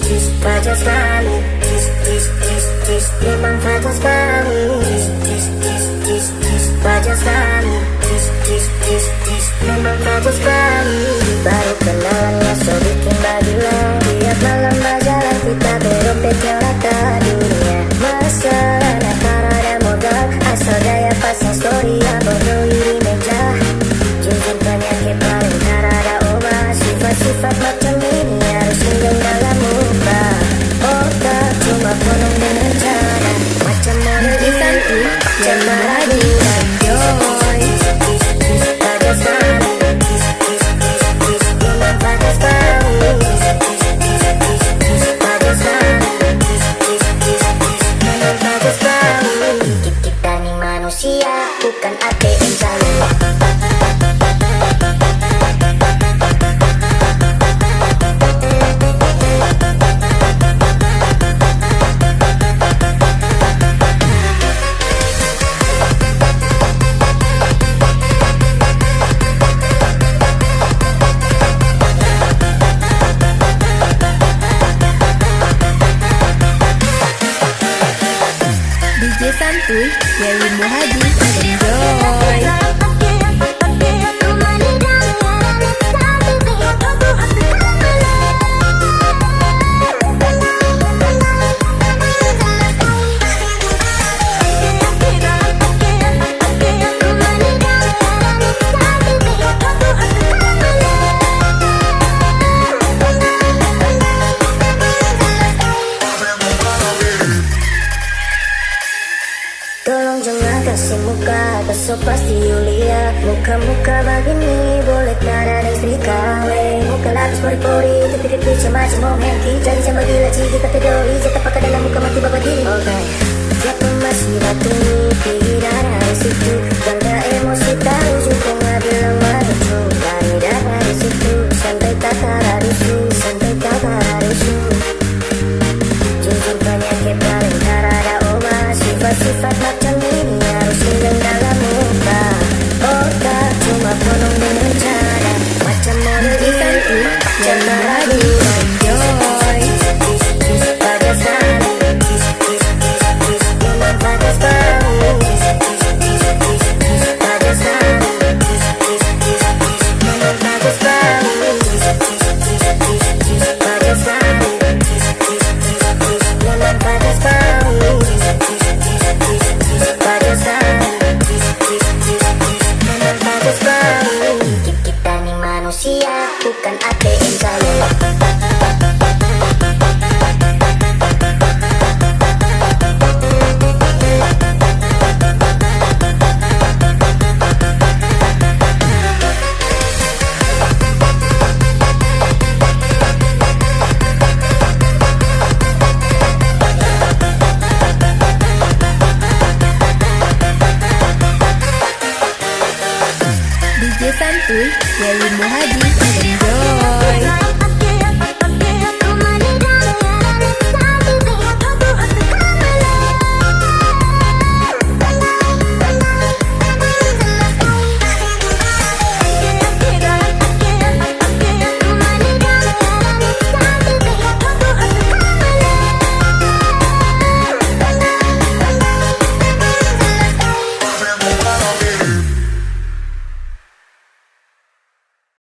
Fajar sekali, memang fajar sekali, fajar sekali, memang fajar sekali. Baru kenalannya so bikin bagilah. Tiap malam berjalan kita berompet yang rata dunia. Masalah nakar ada modal, asal gaya pasang story yang bodoh iri meja. Jujur banyak yang paling ada obat. Sifat-sifat macam ini harus hinggang dalam muka. Otak cuma penuh dengan cara macam model ini, macam lagi enjoy. Pada sekali, memang pada sekali, pada sekali, memang pada sekali. Kita ni manusia, bukan ATM salju. DJ Santuy, Yeri Muhadi, enjoy. Tolong jangan kasih muka, besok pasti Yulia. Muka-muka begini boleh tiada dan setrika. Muka lapis pori-pori, titik-titik macam momenki. Jadi sama gila jika kata doi, jatuh pakai dalam muka mati bapak diri. Okay. Siapa masih batu tidak dari situ. Bangga emosi tahu juga nggak bilang malucu. Dari dari situ, santai kata radusu, santai kata radusu. Jujur banyak yang paling ada obat. Sifat-sifat macam ini harus hinggang dalam muka. Otak cuma penuh dengan cara macam model ini, macam lagi enjoy. Pada sekali, memang pada sekali, pada sekali, memang pada sekali, pada sekali, memang pada sekali. Pada sekali, memang pada sekali. Kita ni manusia, bukan ATM salju. DJ Santuy, Yeri Muhadi, enjoy.